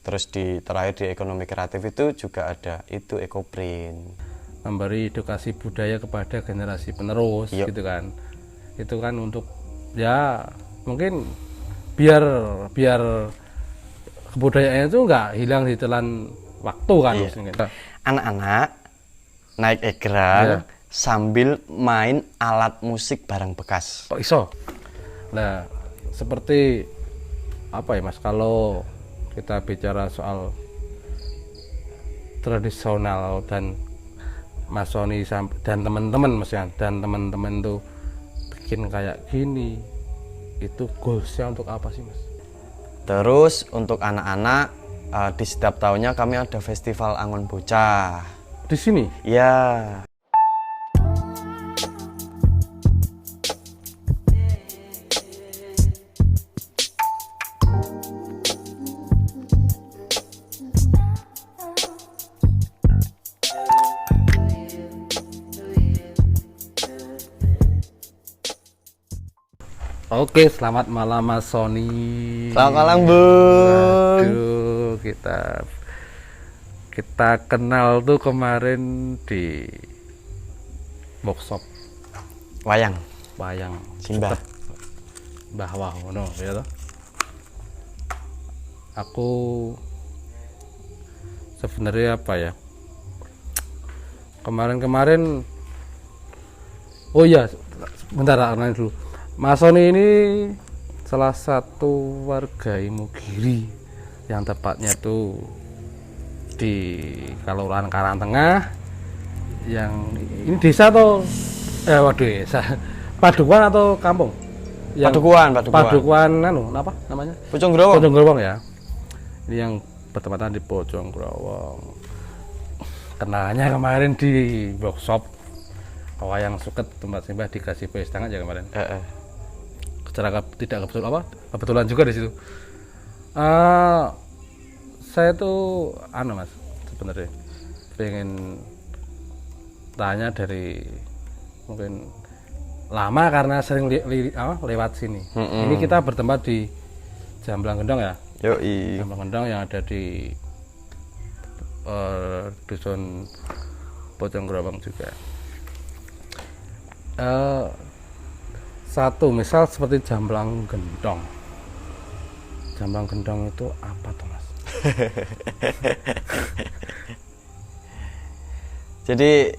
Terus terakhir di ekonomi kreatif itu juga ada itu ekoprint. Memberi edukasi budaya kepada generasi penerus gitu kan. Itu kan untuk ya mungkin biar kebudayaannya itu nggak hilang di telan waktu kan. Anak-anak naik egrang sambil main alat musik barang bekas. Kok iso? Nah, seperti apa ya Mas, kalau kita bicara soal tradisional dan Mas Sony dan teman-teman Mas ya, dan teman-teman tuh bikin kayak gini, itu goalsnya untuk apa sih Mas? Terus untuk anak-anak di setiap tahunnya kami ada festival Angon Bocah. Di sini? Ya. Oke, selamat malam Mas Sony. Selamat malam, Bung. Aduh, kita kenal tuh kemarin di workshop Wayang Simbah Mbah Wahono ya toh. Aku sebenarnya apa ya? Kemarin oh iya, bentar kenalin dulu. Mas Sony ini salah satu warga Imogiri yang tepatnya tuh di Kelurahan Karangtengah, yang ini desa atau desa Padukuan atau kampung? Padukuan anu apa namanya? Pocong Growong ya. Ini yang bertempatan di Pocong Growong. Kenalnya kemarin di workshop Wayang Suket tempat Simbah dikasih tangan aja kemarin. Secara tidak kebetulan juga di situ. Saya tuh Mas sebenarnya pengen tanya dari mungkin lama karena sering lewat sini. Ini kita bertempat di Jamblang Gendong ya. Jamblang Gendong yang ada di dusun Pocong Growong juga. Satu misal seperti Jamblang Gendong itu apa tuh Mas? Jadi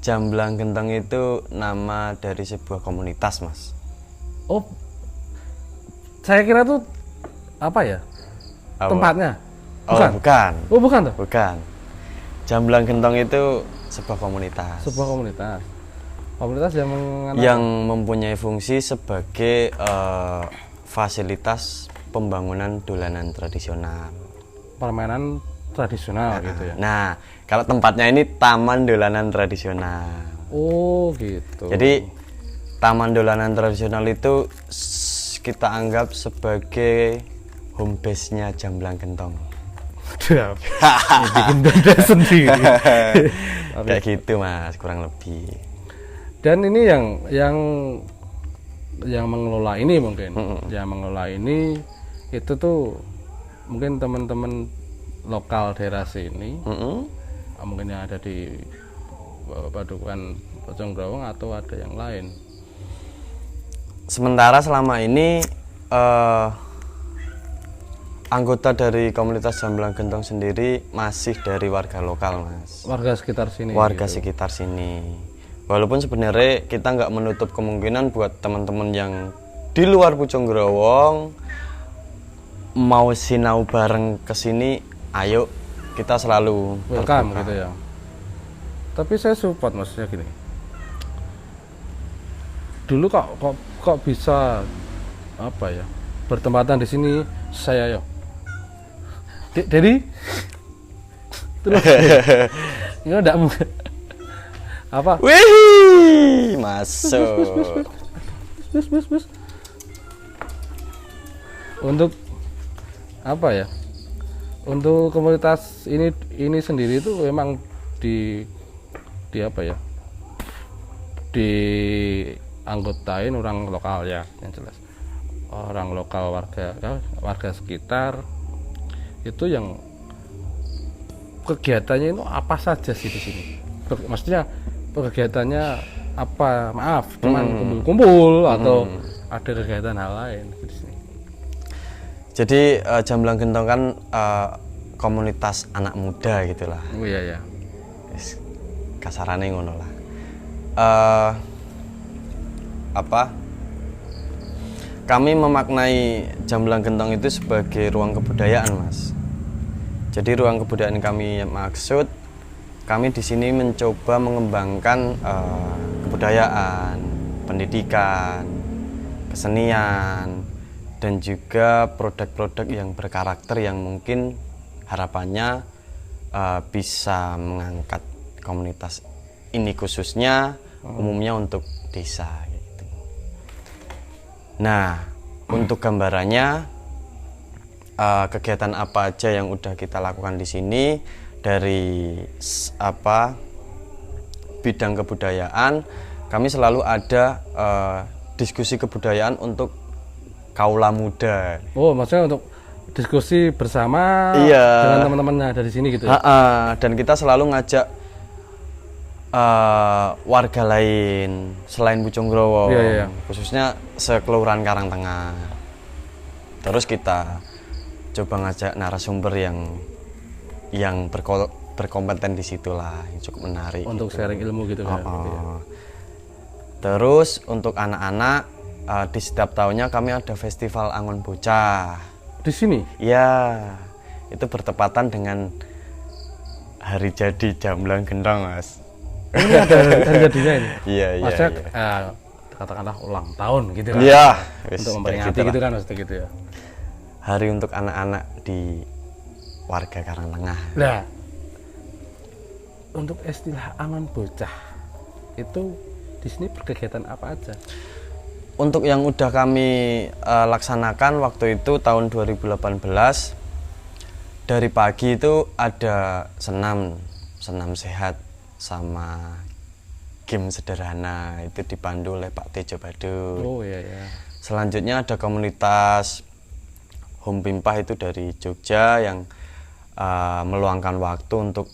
Jamblang Gendong itu nama dari sebuah komunitas Mas. Oh, saya kira tuh apa ya? Tempatnya? Bukan? Bukan. Oh bukan tuh? Bukan. Jamblang Gendong itu sebuah komunitas. Komunitas yang mempunyai fungsi sebagai fasilitas pembangunan dolanan tradisional. Permainan tradisional gitu ya. Nah, kalau tempatnya ini Taman Dolanan Tradisional. Oh, gitu. Jadi Taman Dolanan Tradisional itu kita anggap sebagai home base-nya Jamblang Gendong. Bikin dada sendiri. Kayak gitu Mas, kurang lebih. Dan ini yang mengelola ini mungkin, yang mengelola ini itu tuh mungkin teman-teman lokal daerah sini, mungkin yang ada di Padukuan Pocong Growong atau ada yang lain. Sementara selama ini anggota dari komunitas Jamblang Gendong sendiri masih dari warga lokal Mas. Warga sekitar sini. Sekitar sini. Walaupun sebenarnya kita nggak menutup kemungkinan buat teman-teman yang di luar Pocong Growong mau sinau bareng ke sini, ayo kita selalu welcome gitu ya. Tapi saya support maksudnya gini. Dulu kok bisa apa ya? Bertempatan di sini saya Jadi terus ini enggak apa? Wih, masuk. Bus. Untuk apa ya? Untuk komunitas ini sendiri itu memang di apa ya? Dianggotain orang lokal ya, yang jelas. Orang lokal warga sekitar itu yang kegiatannya itu apa saja sih di sini? Maksudnya kegiatannya apa? Maaf, cuman kumpul-kumpul atau ada kegiatan hal lain di sini? Jadi Jamblang Gentong kan komunitas anak muda gitulah. Oh iya ya. Kasarannya ngono lah. Kami memaknai Jamblang Gentong itu sebagai ruang kebudayaan, Mas. Jadi ruang kebudayaan kami maksud kami di sini mencoba mengembangkan kebudayaan, pendidikan, kesenian, dan juga produk-produk yang berkarakter yang mungkin harapannya bisa mengangkat komunitas ini khususnya umumnya untuk desa gitu. Nah, untuk gambarannya kegiatan apa aja yang udah kita lakukan di sini dari bidang kebudayaan, kami selalu ada diskusi kebudayaan untuk kaula muda. Oh, maksudnya untuk diskusi bersama dengan teman-temannya dari sini gitu ya? Dan kita selalu ngajak warga lain selain Pucunggrowo, khususnya sekelurahan Karangtengah. Terus kita coba ngajak narasumber yang berkompeten di situlah, yang cukup menarik. Untuk gitu. Sharing ilmu gitu kan. Terus untuk anak-anak di setiap tahunnya kami ada festival Angon Bocah. Di sini? Ya, itu bertepatan dengan hari jadi Jamblang Gentong, Mas. Ini ada hari jadinya ini? Iya. Maksudnya katakanlah ulang tahun gitu kan? Iya. Untuk memperingati gitu kan maksudnya gitu ya? Hari untuk anak-anak di warga Karangtengah. Nah, untuk istilah Angon Bocah itu di sini berkegiatan apa aja? Untuk yang udah kami laksanakan waktu itu tahun 2018, dari pagi itu ada senam sehat sama game sederhana, itu dipandu oleh Pak Tejo Badut. Oh iya. Selanjutnya ada komunitas Home Pimpah itu dari Jogja yang meluangkan waktu untuk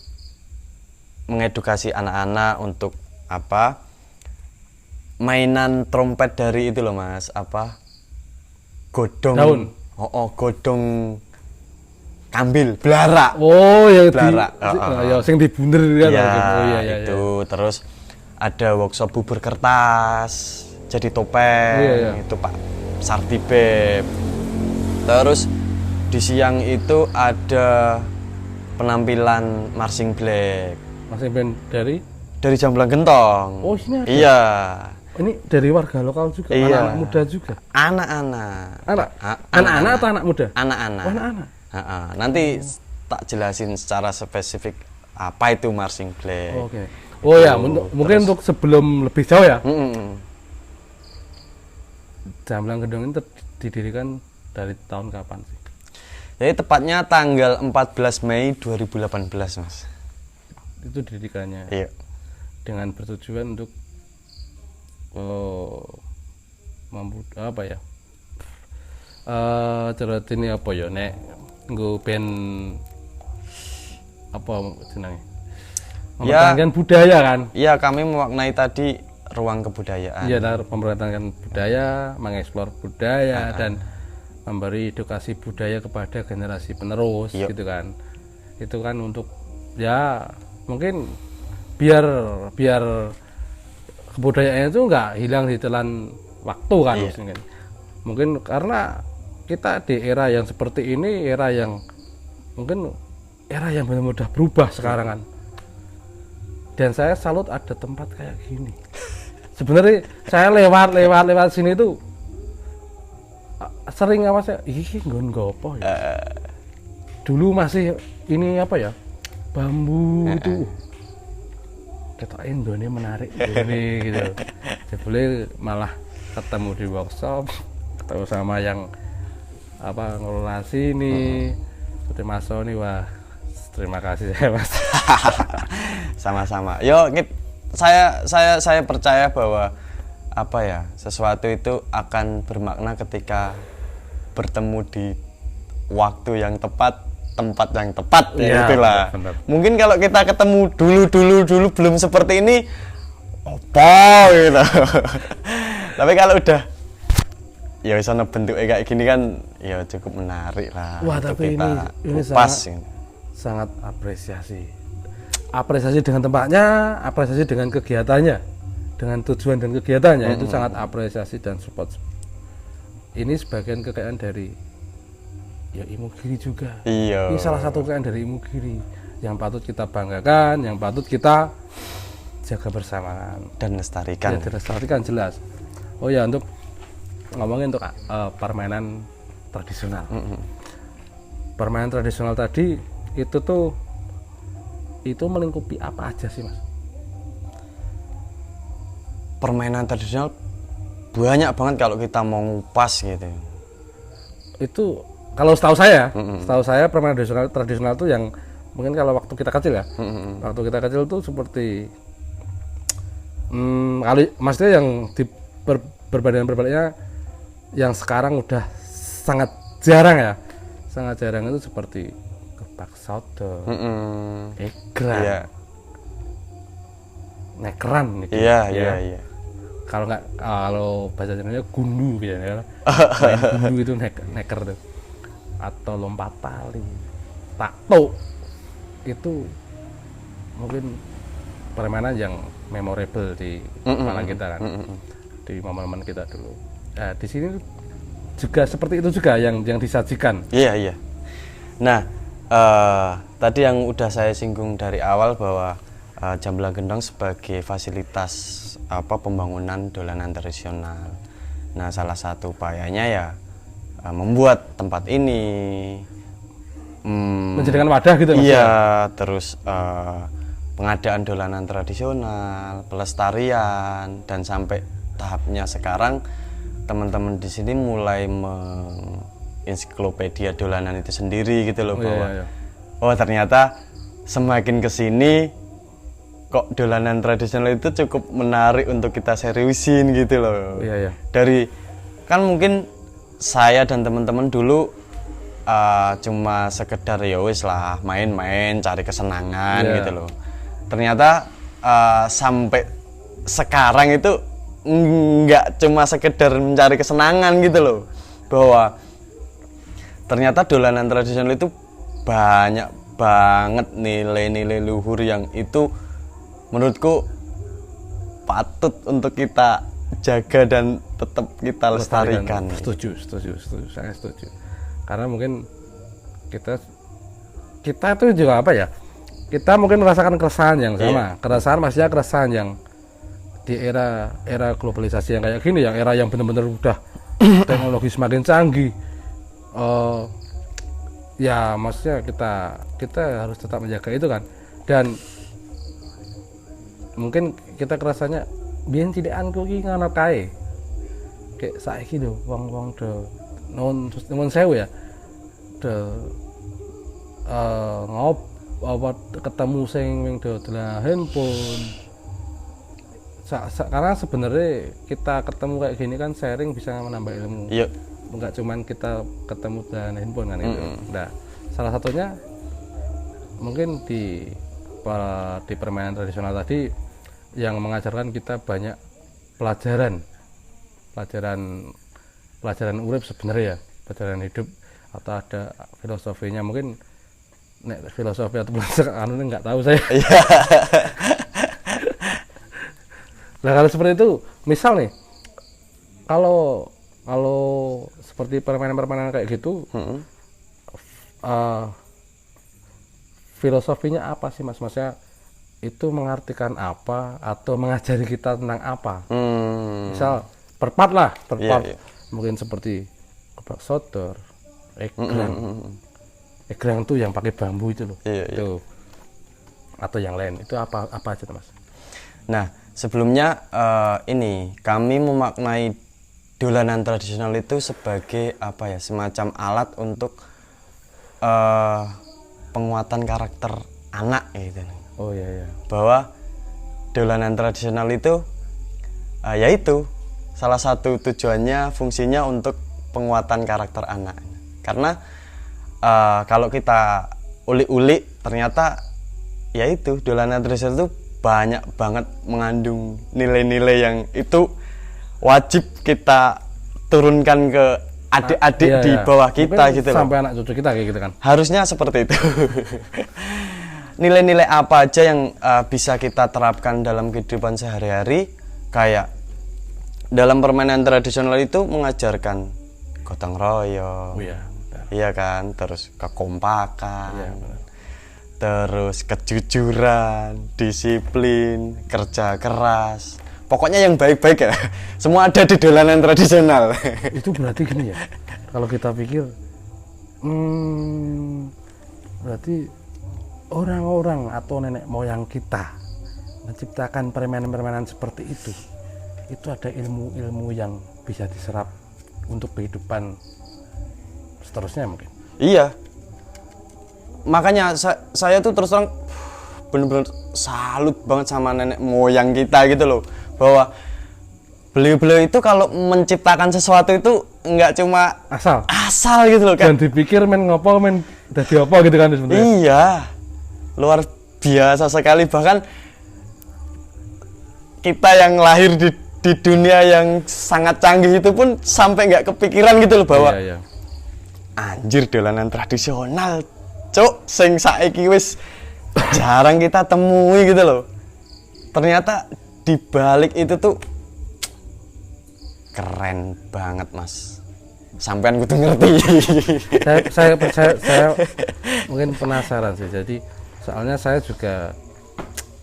mengedukasi anak-anak untuk mainan trompet dari itu loh, Mas, godong daun. Godong kambil belara. Oh ya, belara. Ya sing dibunder kan. Itu. Terus ada workshop bubur kertas jadi topeng. Itu Pak Sartibeb. Terus di siang itu ada penampilan marching band. Marching band dari Jamblang Gentong. Oh, ini ada. Iya. Ini dari warga lokal juga, anak-anak muda juga. Anak-anak. Anak-anak atau anak muda? Anak-anak. Oh, anak-anak. Nanti tak jelasin secara spesifik apa itu marching band. Oke. Oh ya, mungkin untuk sebelum lebih jauh ya. Jamblang Gentong ini didirikan dari tahun kapan sih? Jadi tepatnya tanggal 14 Mei 2018, Mas. Itu didirikannya. Iya. Dengan bertujuan untuk cerita ini apa ya, nek nggo ben apa jenenge? Mempertahankan budaya kan? Iya, kami memaknai tadi ruang kebudayaan. Iya, mempertahankan budaya, mengeksplor budaya dan memberi edukasi budaya kepada generasi penerus gitu kan. Itu kan untuk ya mungkin biar kebudayaannya itu nggak hilang di telan waktu kan. Mungkin karena kita di era yang seperti ini, era yang benar-benar berubah sekarang kan. Dan saya salut ada tempat kayak gini. Sebenarnya saya lewat sini tuh sering nggon-nggopo ya. Dulu masih ini bambu itu. Ketok Indonya menarik ini gitu. Boleh malah ketemu di workshop, ketemu sama yang ngelola sini. Seperti Mas Sony, wah terima kasih ya Mas. Sama-sama. Yo, saya percaya bahwa sesuatu itu akan bermakna ketika bertemu di waktu yang tepat tempat yang tepat ya, Iya, itulah. benar. Mungkin kalau kita ketemu dulu belum seperti ini apa gitu. Tapi kalau udah ya bisa bentuknya kayak gini kan ya cukup menarik lah. Wah, untuk tapi kita ini kupas. sangat apresiasi dengan tempatnya, apresiasi dengan kegiatannya, dengan tujuan dan kegiatannya, itu sangat apresiasi dan support. Ini sebagian kekayaan dari ya Imogiri juga. Iya. Ini salah satu kekayaan dari Imogiri yang patut kita banggakan, yang patut kita jaga bersama Dan lestarikan. ya, dilestarikan jelas. Oh ya, untuk ngomongin untuk permainan tradisional. Permainan tradisional tadi itu melingkupi apa aja sih, Mas? Permainan tradisional banyak banget kalau kita mau ngupas gitu. Itu kalau setahu saya permainan tradisional itu yang mungkin kalau waktu kita kecil ya. Waktu kita kecil tuh seperti kali maksudnya yang di berbanding-berbaliknya yang sekarang udah sangat jarang ya. Sangat jarang itu seperti kepak soto, egrang, Iya. nekeran gitu. Iya. Kalau bahasa Jawanya gundu biasanya. Main gundu itu neker tuh. Atau lompat tali, takto. Itu mungkin permainan yang memorable di kepala kita kan. Di momen-momen kita dulu. Nah, di sini juga seperti itu juga yang disajikan. Iya. Nah, tadi yang udah saya singgung dari awal bahwa Jamblang Gendong sebagai fasilitas pembangunan dolanan tradisional. Nah, salah satu upayanya ya membuat tempat ini Menjadikan wadah gitu Mas. Iya, terus pengadaan dolanan tradisional, pelestarian, dan sampai tahapnya sekarang teman-teman di sini mulai mengensiklopedia dolanan itu sendiri gitu loh, bahwa Iya. oh ternyata semakin kesini kok dolanan tradisional itu cukup menarik untuk kita seriusin gitu loh. Iya. Dari kan mungkin saya dan teman-teman dulu cuma sekedar ya wis lah main-main cari kesenangan gitu loh. Ternyata sampai sekarang itu nggak cuma sekedar mencari kesenangan gitu loh, bahwa ternyata dolanan tradisional itu banyak banget nilai-nilai luhur yang itu menurutku patut untuk kita jaga dan tetap kita lestarikan. Setuju, saya setuju. Karena mungkin kita itu juga apa ya? Kita mungkin merasakan keresahan yang sama. Keresahan yang di era globalisasi yang kayak gini, yang era yang benar-benar udah teknologi semakin canggih. Ya maksudnya kita harus tetap menjaga itu kan. Dan mungkin kita kerasanya biyen cidekanku iki ngono kae. Kayak saiki lho wong-wong do nuwun sewu ya. Ketemu sing dodolan handphone. Karena sebenarnya kita ketemu kayak gini kan sharing bisa menambah ilmu. Iya. Enggak cuman kita ketemu dengan handphone kan itu. Nah, salah satunya mungkin di permainan tradisional tadi yang mengajarkan kita banyak pelajaran urip sebenarnya ya, pelajaran hidup, atau ada filosofinya. Mungkin filosofi atau anu nggak tahu saya. Nah kalau seperti itu, misal nih, kalau seperti permainan kayak gitu, filosofinya apa sih Mas? Maksudnya itu mengartikan apa atau mengajari kita tentang apa? Misal per part. Mungkin seperti kepak sotor, egrang tuh yang pakai bambu itu loh. Itu. Atau yang lain itu apa aja Mas? Nah, sebelumnya ini kami memaknai dolanan tradisional itu sebagai apa ya, semacam alat untuk penguatan karakter anak gitu. Oh iya. Bahwa dolanan tradisional itu yaitu salah satu tujuannya, fungsinya untuk penguatan karakter anak. Karena kalau kita ulik-ulik ternyata ya itu dolanan tradisional itu banyak banget mengandung nilai-nilai yang itu wajib kita turunkan ke adik-adik Iya, di iya. bawah kita Mungkin gitu loh. sampai anak cucu kita kayak gitu kan. Harusnya seperti itu. Nilai-nilai apa aja yang bisa kita terapkan dalam kehidupan sehari-hari, kayak dalam permainan tradisional itu mengajarkan gotong royong, Iya. iya kan, terus kekompakan, Iya, benar. terus kejujuran, disiplin, kerja keras, pokoknya yang baik-baik ya. Semua ada di dolanan tradisional. Itu berarti gini ya, kalau kita pikir berarti orang-orang atau nenek moyang kita menciptakan permainan-permainan seperti itu ada ilmu-ilmu yang bisa diserap untuk kehidupan seterusnya mungkin. Iya, makanya saya tuh terus terang bener-bener salut banget sama nenek moyang kita gitu loh, bahwa beliau-beliau itu kalau menciptakan sesuatu itu nggak cuma asal gitu loh kan. Dan dipikir men ngopo men dadi apa gitu kan sebenarnya. Iya, luar biasa sekali. Bahkan kita yang lahir di dunia yang sangat canggih itu pun sampai nggak kepikiran gitu loh bahwa Iya. anjir dolanan tradisional cuk sing saiki wis jarang kita temui gitu loh. Ternyata di balik itu tuh keren banget mas, sampean kudu ngerti. saya mungkin penasaran sih. Jadi soalnya saya juga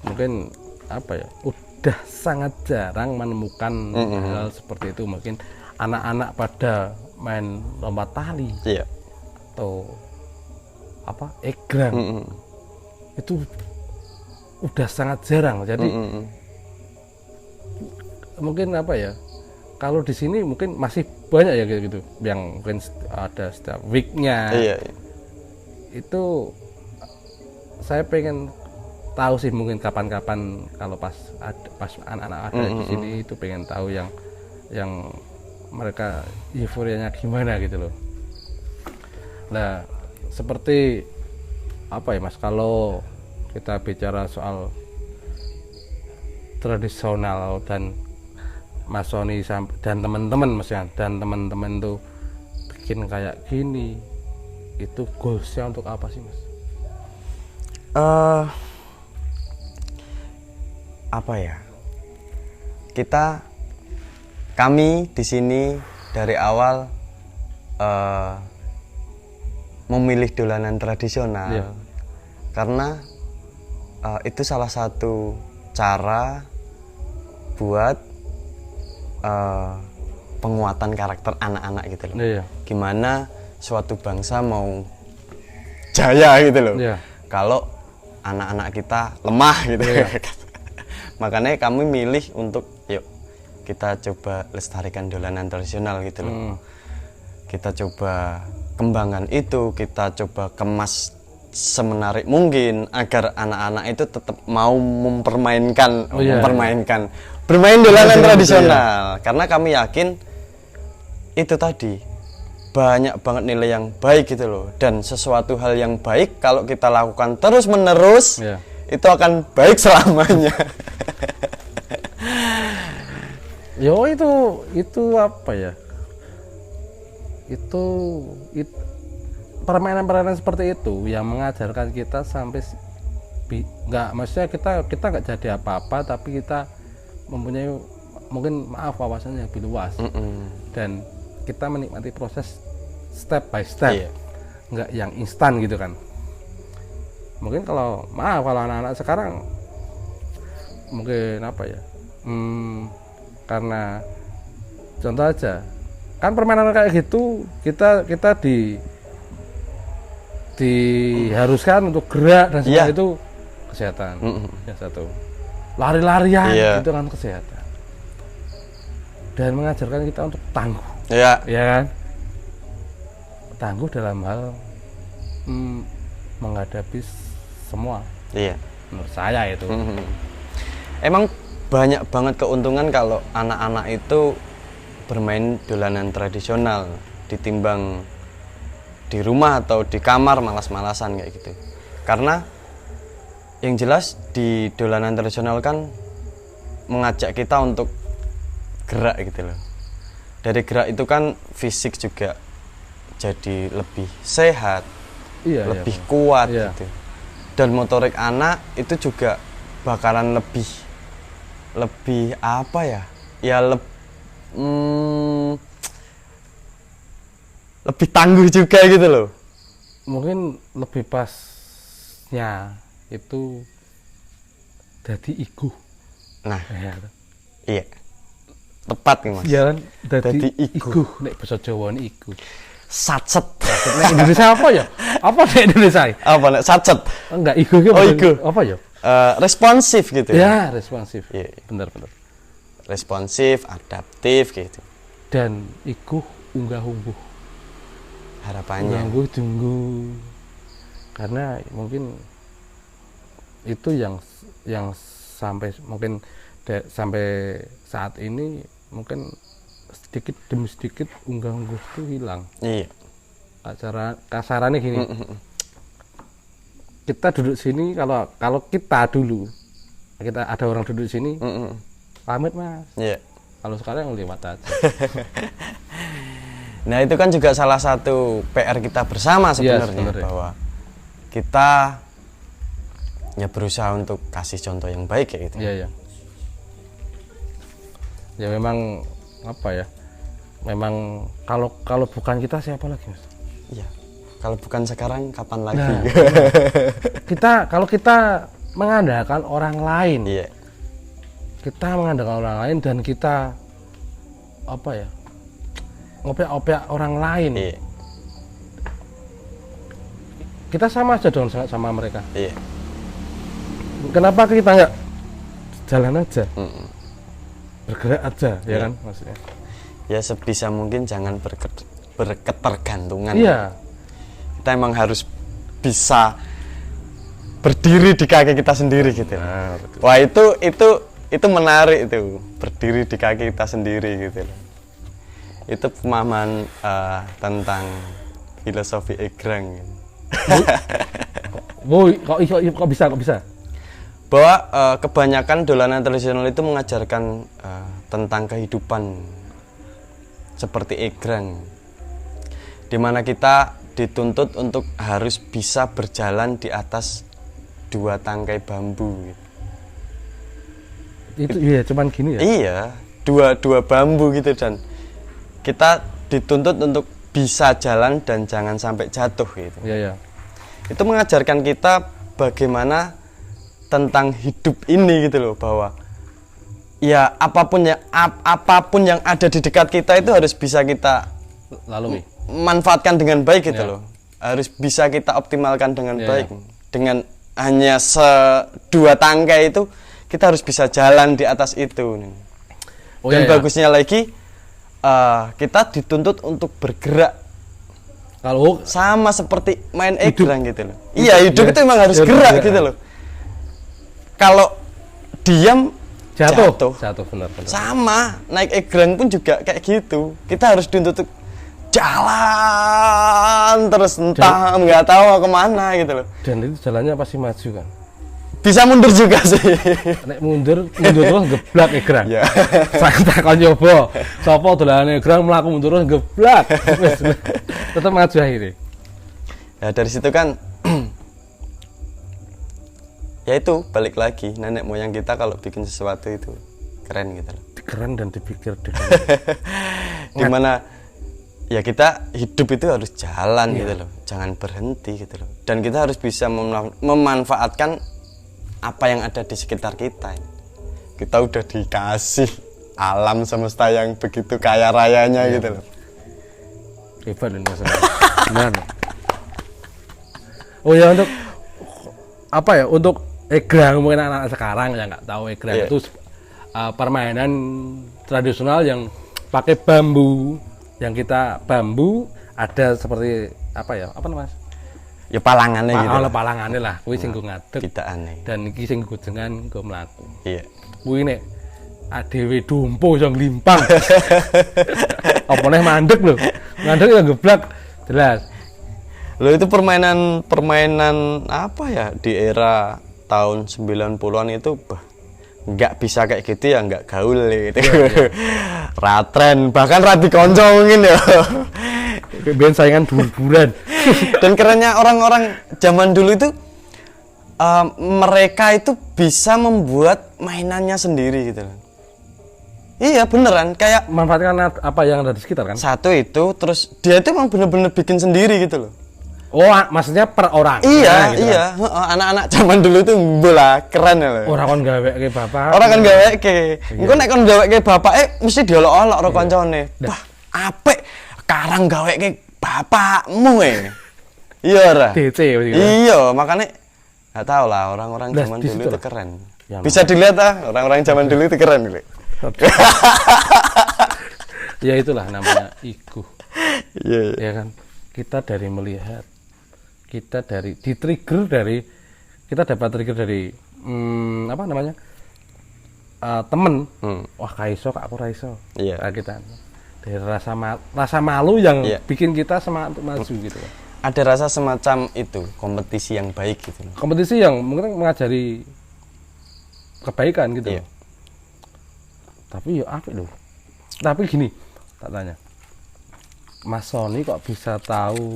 mungkin apa ya, udah sangat jarang menemukan hal seperti itu. Mungkin anak-anak pada main lompat tali Iya. atau apa egrang itu udah sangat jarang. Jadi mungkin apa ya, kalau di sini mungkin masih banyak ya gitu yang mungkin ada setiap weeknya. Iya. Itu saya pengen tahu sih, mungkin kapan-kapan kalau pas anak-anak ada di sini itu pengen tahu yang mereka euforianya gimana gitu loh. Nah, seperti apa ya Mas, kalau kita bicara soal tradisional dan Mas Sony dan teman-teman Mas ya, dan teman-teman tuh bikin kayak gini, itu goalsnya untuk apa sih Mas? Apa ya? Kami di sini dari awal memilih dolanan tradisional. Iya. Karena itu salah satu cara buat penguatan karakter anak-anak gitu loh. Iya. Gimana suatu bangsa mau jaya gitu loh. Iya. Kalau anak-anak kita lemah gitu. Iya. Makanya kami milih untuk yuk kita coba lestarikan dolanan tradisional gitu loh. Kita coba kembangkan itu, kita coba kemas semenarik mungkin agar anak-anak itu tetap mau bermain dolanan tradisional. Karena kami yakin itu tadi banyak banget nilai yang baik gitu loh, dan sesuatu hal yang baik kalau kita lakukan terus menerus itu akan baik selamanya. Yo itu apa ya? Itu permainan-permainan seperti itu yang mengajarkan kita sampai nggak, maksudnya kita nggak jadi apa-apa, tapi kita mempunyai mungkin wawasannya lebih luas dan kita menikmati proses step by step, nggak yang instan gitu kan. Mungkin kalau anak-anak sekarang mungkin apa ya, karena contoh aja kan permainan kayak gitu kita diharuskan untuk gerak dan sebagainya, itu kesehatan. Yang satu lari-larian itu kan kesehatan, dan mengajarkan kita untuk tangguh. Ya kan, tangguh dalam hal menghadapi semua. Menurut saya itu emang banyak banget keuntungan kalau anak-anak itu bermain dolanan tradisional ditimbang di rumah atau di kamar malas-malasan kayak gitu. Karena yang jelas di dolanan tradisional kan mengajak kita untuk gerak gitu loh. Dari gerak itu kan fisik juga jadi lebih sehat, lebih kuat gitu. Dan motorik anak itu juga bakalan lebih apa ya? Ya lebih tangguh juga gitu loh. Mungkin lebih pasnya itu jadi igu. Nah, iya. Tepat nih Mas. Iya kan, dadi igu. Nek basa Jawa ini igu. Satset. Nek Indonesia apa ya? Apa nek Indonesia? Apa nek satset? Enggak, igu itu igu. apa ya? Responsif gitu ya. Responsif. Iya. Benar. Responsif, adaptif gitu. Dan igu unggah-ungguh. Harapannya. Unggah-ungguh tunggu. Karena mungkin itu yang sampai mungkin sampai saat ini mungkin sedikit demi sedikit unggah-ungguh itu hilang. Iya. Kasarannya gini. Kita duduk sini kalau kita dulu kita ada orang duduk sini, pamit Mas. Iya. Kalau sekarang lewat aja. Nah itu kan juga salah satu PR kita bersama sebenarnya, bahwa kita ya berusaha untuk kasih contoh yang baik kayak gitu. Iya. Ya memang apa ya? Memang kalau bukan kita siapa lagi Mas? Iya. Kalau bukan sekarang kapan lagi? Nah, kalau kita mengandalkan orang lain. Iya. Kita mengandalkan orang lain dan kita apa ya? Ngopiak-opiak orang lain. Iya. Kita sama aja dong sama mereka. Iya. Kenapa kita nggak jalan aja? Bergerak aja, ya kan maksudnya? Ya sebisa mungkin jangan berketergantungan. Iya. Kita emang harus bisa berdiri di kaki kita sendiri gitu. Nah, betul. Wah itu menarik itu, berdiri di kaki kita sendiri gitu. Itu pemahaman tentang filosofi Egrang. Woi, kok bisa? Bahwa kebanyakan dolanan tradisional itu mengajarkan tentang kehidupan seperti Egrang, dimana kita dituntut untuk harus bisa berjalan di atas 2 tangkai bambu. Itu iya, cuman gini ya? Iya, dua bambu gitu, dan kita dituntut untuk bisa jalan dan jangan sampai jatuh gitu. Iya. Itu mengajarkan kita bagaimana tentang hidup ini gitu loh, bahwa ya apapun yang ada di dekat kita itu harus bisa kita lalui, manfaatkan dengan baik gitu loh. Harus bisa kita optimalkan dengan baik. Dengan hanya 2 tangkai itu kita harus bisa jalan di atas itu. Dan bagusnya lagi kita dituntut untuk bergerak. Kalau sama seperti main Egrang gitu loh. Iya, hidup itu memang harus gerak gitu loh. Kalau diam jatuh benar. Sama naik Egrang pun juga kayak gitu. Kita harus dituntut jalan terus, entah nggak tahu kemana gitu loh. Dan itu jalannya pasti maju kan? Bisa mundur juga sih. Nek mundur terus geblak Egrang. Ya. Saya takon nyoba. Sapa dolanan Egrang mlaku mundur terus geblak. Tetap maju akhirnya. Ya dari situ kan ya itu balik lagi, nenek moyang kita kalau bikin sesuatu itu keren gitu loh. Keren dan dipikir dimana ya kita hidup itu harus jalan gitu loh, jangan berhenti gitu loh. Dan kita harus bisa memanfaatkan apa yang ada di sekitar kita. Kita udah dikasih alam semesta yang begitu kaya rayanya gitu loh. Hebat Indonesia. Benar. Oh ya, untuk apa ya, untuk Egrang mungkin anak-anak sekarang yang nggak tahu Egrang itu permainan tradisional yang pakai bambu, yang kita bambu ada seperti apa ya, apa namanya? Ya palangannya gitu. Palangannya lah, kuwi sing nggo ngadeg. Tidak aneh. Dan iki sing gojengan nggo mlaku. Iya. Kuwi nek adewe dumpo iso nglimpang. Apa neh mandeg lho. Mandeg ya geblak jelas. Loh itu permainan apa ya di era tahun 90-an itu nggak bisa kayak gitu ya, nggak gaul gitu. Ratren bahkan rati konco mungkin ya. Ben saingan dul-dulan. Dan kerennya orang-orang zaman dulu itu mereka itu bisa membuat mainannya sendiri gitu loh. Iya beneran kayak Manfaatkan apa yang ada di sekitar kan? satu itu terus dia itu emang bener-bener bikin sendiri gitu loh. Oh, maksudnya per orang. Iya, gitu iya. Anak-anak zaman dulu tuh bola keren ya loh. Orang kon gawe ke bapak. Orang kan gawe ke. Engko nek kon gawe ke bapak mesti diolok-olok karo kancane. Wah, apik. Karang gawe ke bapakmu Iya ora? DC gitu. Iya, makanya enggak tahu lah orang-orang Nah, zaman di dulu situ itu lah. keren. Ya, Bisa dilihat orang-orang zaman dulu itu keren gitu. Ya itulah namanya ego. Iya. Ya kan? Kita dari melihat, kita dari di-trigger dari kita dapat trigger dari apa namanya? Temen. Wah, kaiso kak aku raiso. Iya. Nah, kita dari rasa malu yang Iya. bikin kita semangat untuk maju gitu. Ada rasa semacam itu, kompetisi yang baik gitu. Kompetisi yang mungkin mengajari kebaikan gitu. Iya. Tapi ya apa loh. Tapi gini, tak tanya. Mas Sony kok bisa tahu,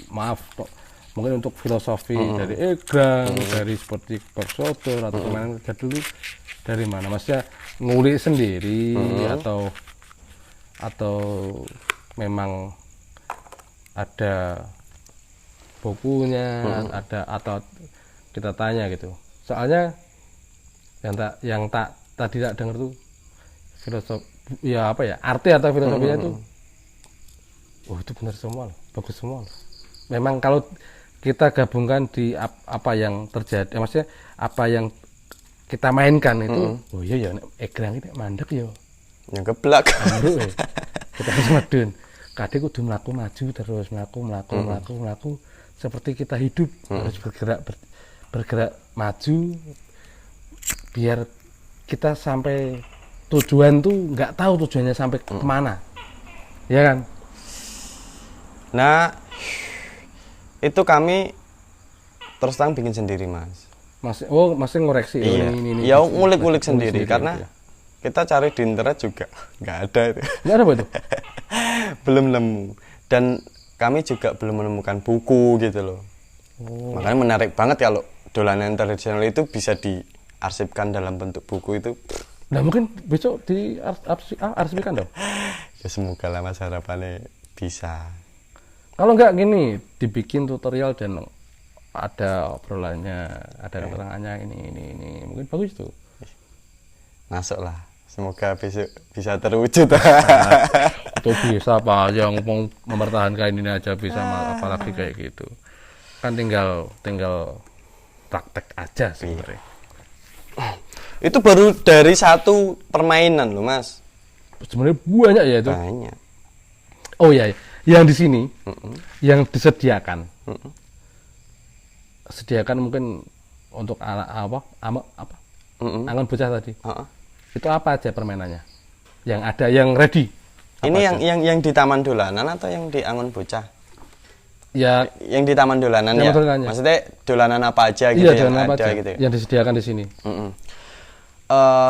maaf kok mungkin untuk filosofi dari Egrang, dari seperti Boxotor atau kemana kerja dulu dari mana? Maksudnya ngulik sendiri atau memang ada bukunya, ada atau kita tanya gitu. Soalnya yang tadi tak dengar tuh filosofi ya apa ya arti atau filosofinya tuh itu benar semua loh, bagus semua loh. Memang kalau kita gabungkan di apa yang terjadi maksudnya apa yang kita mainkan itu oh iya ya Egrang ini mandek ya yang geblak. kita harus medun kadang kudu melaku maju terus melaku seperti kita hidup harus bergerak maju biar kita sampai tujuan tuh nggak tahu tujuannya sampai kemana, ya kan? Nah, itu kami terus terang bikin sendiri mas. Masih ngoreksi. Iya. Ya ngulik-ngulik sendiri karena ya. kita cari di internet juga nggak ada itu. Nggak ada apa itu? Belum nemu. Dan kami juga belum menemukan buku gitu loh. Makanya menarik banget kalau dolanan tradisional itu bisa diarsipkan dalam bentuk buku itu. Nah mungkin besok di arsipkan dong. Ya semoga lah mas harapannya bisa. Kalau nggak gini dibikin tutorial dan ada obrolannya, ada keterangannya ini mungkin bagus tuh. Masuk lah. Semoga besok bisa terwujud. Atau bisa apa yang mau mempertahankan ini aja bisa apalagi kayak gitu. Kan tinggal praktek aja sebenarnya. Itu baru dari satu permainan loh mas. Sebenarnya banyak ya itu. Banyak. Oh iya, yang di sini yang disediakan, sediakan mungkin untuk anak apa? Angon bocah tadi. Itu apa aja permainannya? Yang ada yang ready. Ini yang di taman dolanan atau yang di angon bocah? Ya, yang di taman dolanan ya. Maksudnya dolanan apa aja gitu iya, yang ada aja, gitu. Yang disediakan di sini.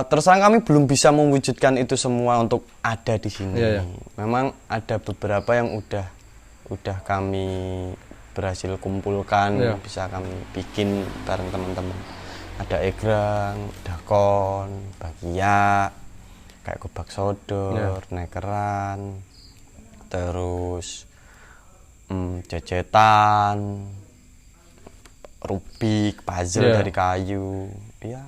Terus terang kami belum bisa mewujudkan itu semua untuk ada di sini. Iya. Memang ada beberapa yang udah kami berhasil kumpulkan, bisa kami bikin bareng teman-teman. Ada Egrang, Dakon, Bagia, kayak Gobak Sodor, Nekeran, terus cecetan, Rubik, puzzle dari kayu, ya.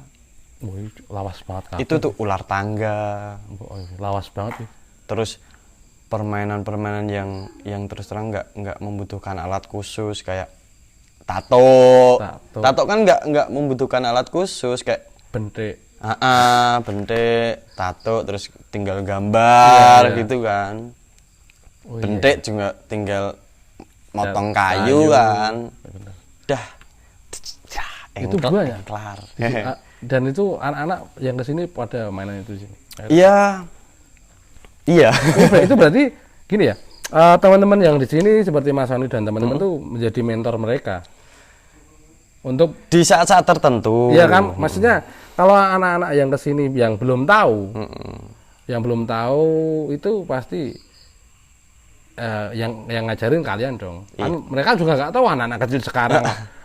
Lawas banget kan. Itu tuh ular tangga. Lawas banget ya. Terus permainan-permainan yang terus terang nggak membutuhkan alat khusus kayak tato kan nggak membutuhkan alat khusus kayak bentik. Bentik, tato terus tinggal gambar gitu kan. Bentik juga tinggal motong kayu kan. Dah. Itu banyak. Kelar. Dan itu anak-anak yang kesini pada mainan itu sih. Iya. Itu berarti gini ya. teman-teman yang di sini seperti Mas Sony dan teman-teman tuh menjadi mentor mereka untuk Di saat-saat tertentu. iya kan, maksudnya kalau anak-anak yang kesini yang belum tahu itu pasti yang ngajarin kalian dong. Kan mereka juga nggak tahu anak-anak kecil sekarang.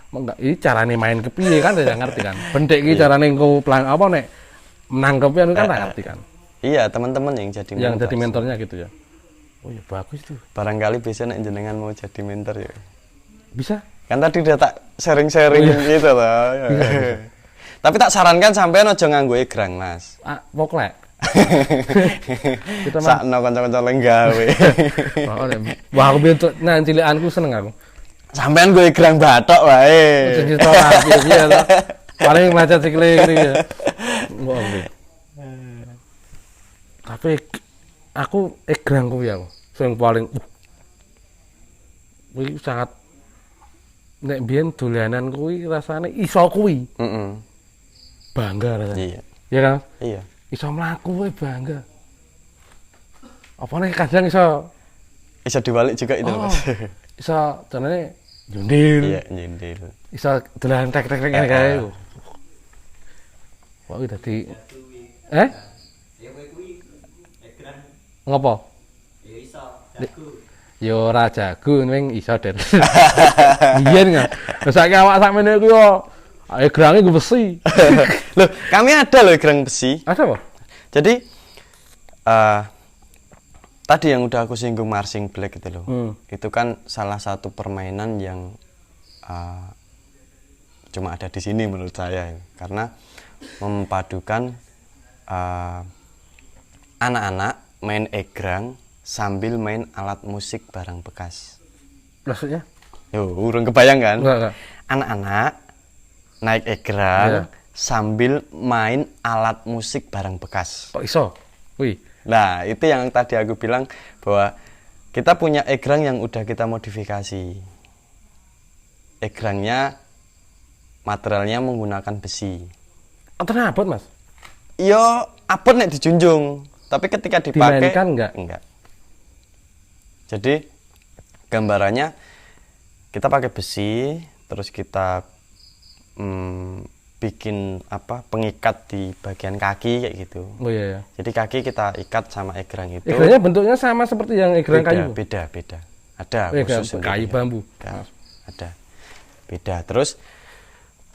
Enggak, ini carane main kepiye kan tidak ngerti kan. Pendek iki carane engko plan apa nek menangkepnya kan nggak ngerti kan. Iya, teman-teman yang jadi mentor. Mentornya gitu ya. Oh ya bagus tuh. Barangkali bisa nek jenengan mau jadi mentor ya. Bisa. Kan tadi udah tak sharing-sharing gitu loh. Tapi tak sarankan sampean aja nganggo egrang, Mas. Poklek. Kita Sakno kanca-kanca lenggawe. Wah, aku biyen nang cilikanku seneng aku. Sampean gue egrang batok wae. Cerita lagi ya toh. Paling macet sikile iki ya. Tapi aku egrang kuwi aku. Sing paling kuwi sangat nek biyen dolanan kuwi rasane iso kuwi. Bangga rasane. Iya. Iya kan? Iya. Iso mlaku kuwi bangga. Apa nek kadang iso Dibalik juga itu, Mas. iso jenenge nyundil. Iya, nyindir. Iso dolanan tek-tek ngene kae. Wah, udah di ngopo? Ya iso jago. Ya ora jago ning iso den. Biyen kan. Saiki awak sakmene ku yo egrange gue besi. Loh, kami ada loh egrang besi. Ada apa? Jadi tadi yang udah aku singgung marching black gitu loh. Itu kan salah satu permainan yang cuma ada di sini menurut saya, karena memadukan anak-anak main egrang sambil main alat musik barang bekas. Maksudnya? Yo, urung kebayang kan? Enggak. Anak-anak naik egrang sambil main alat musik barang bekas. Kok iso? Wih. Nah, itu yang tadi aku bilang bahwa kita punya egrang yang udah kita modifikasi. Egrangnya materialnya menggunakan besi. Antara abot, Mas? Yo, abot nek dijunjung, tapi ketika dipakai dimainkan enggak? Jadi gambarannya kita pakai besi, terus kita bikin pengikat di bagian kaki kayak gitu. Oh iya. Jadi kaki kita ikat sama egrang itu. Egrangnya bentuknya sama seperti yang egrang kayu. Beda. Ada khusus kayu bambu. Ada. Beda. Terus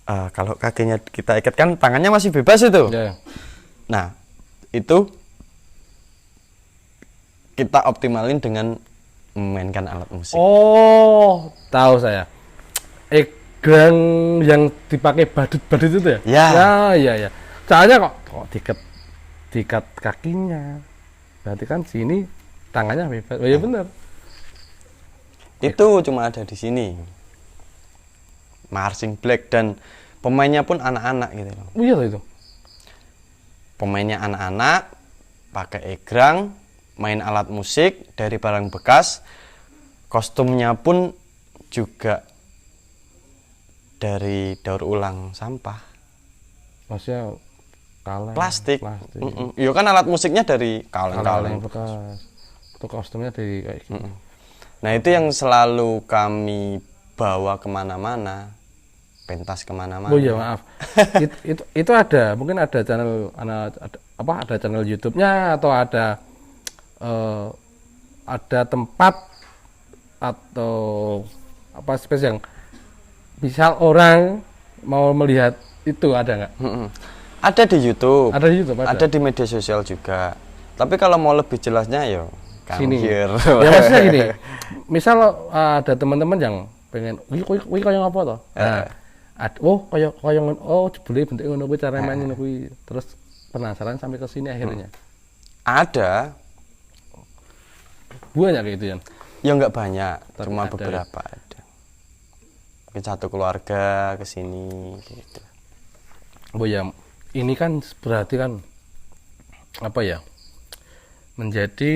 kalau kakinya kita ikat kan tangannya masih bebas itu. Ya. Nah, itu kita optimalin dengan memainkan alat musik. Oh, tahu saya. Egrang yang dipakai badut-badut itu ya? Ya. Soalnya kok diikat kakinya. Berarti kan sini tangannya bebas. Oh iya benar. Itu cuma ada di sini. Marching black dan pemainnya pun anak-anak gitu loh. Oh iya itu. Pemainnya anak-anak, pakai egrang, main alat musik dari barang bekas, kostumnya pun juga dari daur ulang sampah. Maksudnya kaleng. Plastik. Iya kan alat musiknya dari kaleng bekas. Itu kostumnya dari kayak gitu. Nah itu yang selalu kami bawa kemana-mana, pentas kemana-mana. Oh iya maaf. itu ada, mungkin ada channel ada channel YouTube-nya atau ada tempat atau space yang misal orang mau melihat itu ada nggak? Ada di YouTube. Ada di YouTube. Ada di media sosial juga. Tapi kalau mau lebih jelasnya yo sini. Ya maksudnya gini. Misal ada teman-teman yang pengen, wih kayak apa toh? Jebule bentuk ngono kuwi cara main ngono kuwi. Terus penasaran sampai ke sini akhirnya. Ada. Banyak kayak gitu ya? Ya nggak banyak, cuma ada. beberapa ada. Mungkin satu keluarga ke sini gitu. Oh ya, ini kan berarti kan menjadi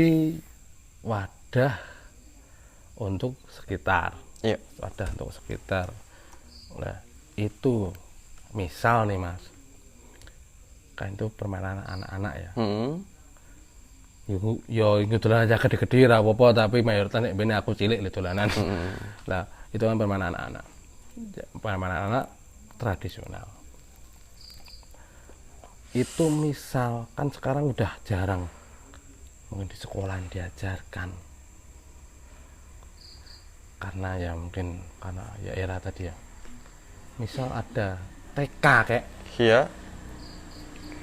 wadah untuk sekitar. Iya. Wadah untuk sekitar. Nah, itu misal nih Mas, kan itu permainan anak-anak ya. Yo dolanan aja gede-gede ra apa-apa tapi mayoritas nek bene aku cilik le dolanan. Lah, itu kan permainan anak-anak. Permainan anak tradisional. Itu misalkan sekarang udah jarang mungkin di sekolah diajarkan. Karena ya mungkin karena ya era tadi ya. Misal ada TK kayak Iya.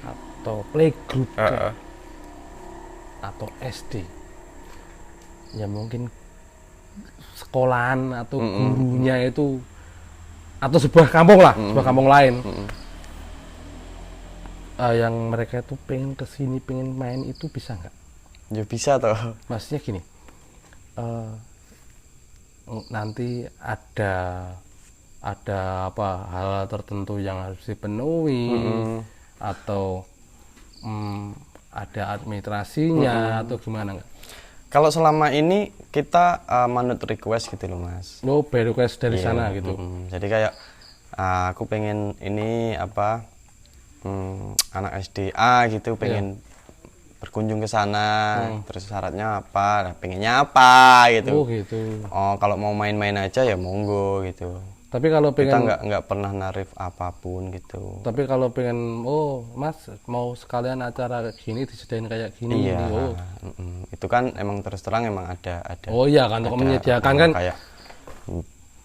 atau playgroup kayak atau SD ya mungkin sekolahan atau gurunya itu atau sebuah kampung lah sebuah kampung lain yang mereka itu pengen kesini pengen main itu bisa nggak? Ya bisa toh. Maksudnya gini nanti ada apa hal tertentu yang harus dipenuhi atau ada administrasinya atau gimana nggak? Kalau selama ini kita manut request gitu loh Mas. Oh, by request dari Iya, sana gitu. Jadi kayak aku pengen ini apa anak SDA gitu pengen berkunjung ke sana, terus syaratnya apa, pengennya apa gitu. Oh gitu. Oh kalau mau main-main aja ya monggo gitu. Tapi kalau Kita pengen nggak pernah narif apapun gitu. tapi kalau pengen Mas mau sekalian acara gini disediain kayak gini Iya, oh. Itu kan emang terus terang emang ada. Oh iya kan untuk menyediakan kan kayak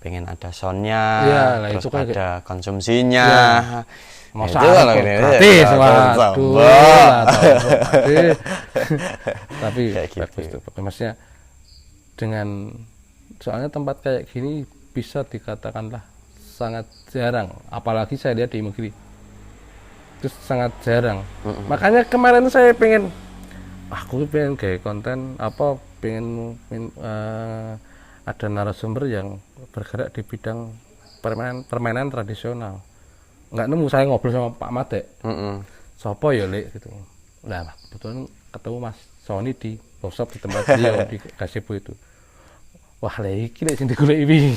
pengen ada soundnya, iya, lah, terus itu kan ada konsumsinya. Iya. Masa Itu kalau ini gratis ya, waduh lah, tapi Kayak gitu. bagus tuh maksudnya dengan soalnya tempat kayak gini bisa dikatakanlah sangat jarang apalagi saya lihat di Imogiri itu sangat jarang makanya kemarin saya aku pengen kayak konten apa pengen ada narasumber yang bergerak di bidang permainan tradisional nggak nemu saya ngobrol sama Pak Made sopo ya Lek gitu lah kebetulan ketemu Mas Sony di workshop di tempat dia di Gazebo itu wah lagi Lek sing digoleki iki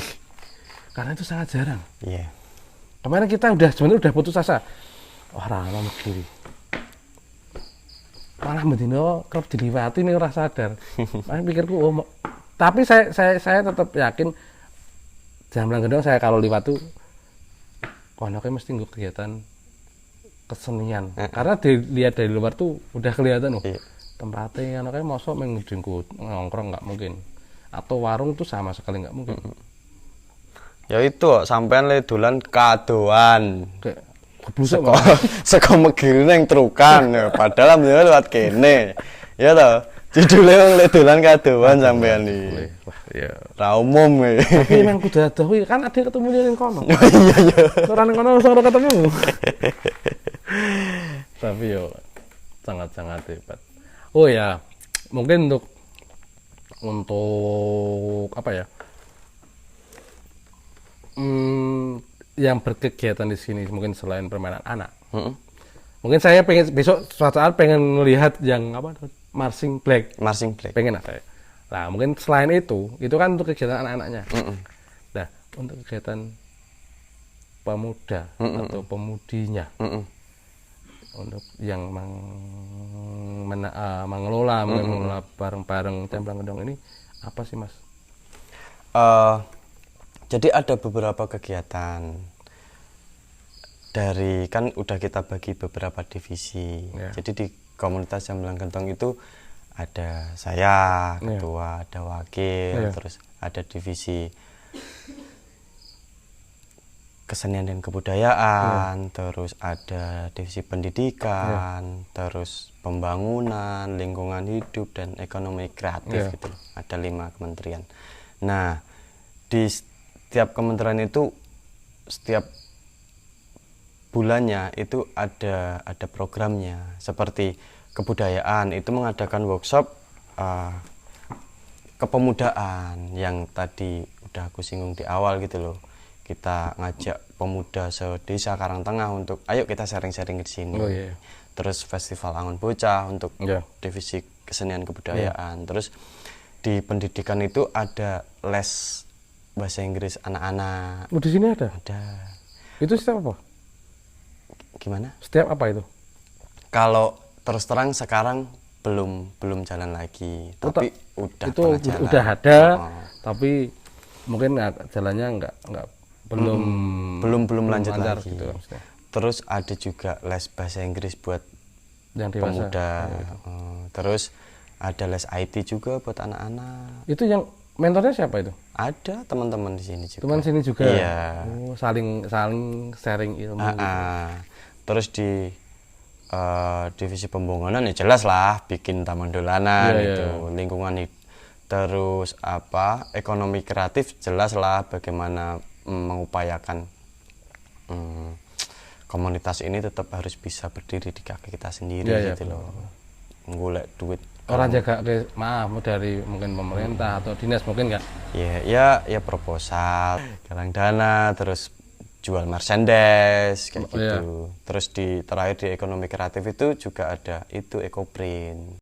karena itu sangat jarang. Iya. Kemarin kita sebenarnya udah putus asa. Wah, Rama Megiri. Malah mendino kerap diliwati nih ora sadar. Makanya pikirku tapi saya tetap yakin Jamblang Gendong saya kalau liwat tuh konoke mesti nggo kegiatan kesenian. Karena dilihat dari luar tuh udah kelihatan loh. Tempatnya anaknya mosok mengujungku nongkrong nggak mungkin. Atau warung tuh sama sekali nggak mungkin. Ya itu sampean le dolan kadoan. Kayak kebusuk Seko Megiri nang Trukan ya, padahal ambilnya lewat kene. Ya toh, judulnya le dolan kadoan sampean iki. Wah, ya. Ra umum e. Tapi memang kudu adoh kuwi kan ada ketemu ning kono. Iya iya. Orang ning kono ora ketemu. Tapi yo sangat-sangat hebat. Oh ya, mungkin untuk apa ya? Yang berkegiatan di sini mungkin selain permainan anak. Mungkin saya pengen besok suatu saat pengen melihat yang apa marching black. Marching black. Pengen apa ya? Nah, mungkin selain itu kan untuk kegiatan anak-anaknya. Nah, untuk kegiatan pemuda atau pemudinya. Untuk yang mengelola bareng-bareng Jamblang Gendong ini apa sih, Mas? Jadi ada beberapa kegiatan dari kan udah kita bagi beberapa divisi. Jadi di komunitas Jamblang Gendong itu ada saya ketua, ada wakil, terus ada divisi kesenian dan kebudayaan, terus ada divisi pendidikan, terus pembangunan, lingkungan hidup dan ekonomi kreatif gitu. Ada 5 kementerian. Nah, di setiap kementerian itu setiap bulannya itu ada programnya. Seperti kebudayaan itu mengadakan workshop kepemudaan yang tadi udah aku singgung di awal gitu loh. Kita ngajak pemuda sedesa Karangtengah untuk ayo kita sharing-sharing di sini. Terus festival Angon Bocah untuk divisi kesenian kebudayaan. Terus di pendidikan itu ada les bahasa Inggris anak-anak. Di sini ada? Ada. Itu setiap apa? Gimana? Setiap apa itu? Kalau terus terang sekarang belum jalan lagi, tapi udah itu pernah jalan. udah ada, Oh. tapi mungkin jalannya nggak belum lanjut lancar lagi. gitu maksudnya. Terus ada juga les bahasa Inggris buat Yang dewasa. pemuda. Terus ada les IT juga buat anak-anak. Itu yang mentornya siapa itu? Ada teman-teman di sini juga. Teman sini juga. Iya. Oh, saling sharing ilmu. Terus di divisi pembangunan ya jelas lah bikin taman dolanan itu, lingkungan itu. Terus ekonomi kreatif jelas lah bagaimana mengupayakan komunitas ini tetap harus bisa berdiri di kaki kita sendiri gitu loh. Ngulek duit. Orang jaga dari mungkin pemerintah atau dinas mungkin nggak? Ya proposal, galang dana, terus jual merchandise kayak gitu. Terus terakhir di ekonomi kreatif itu juga ada itu ekoprint.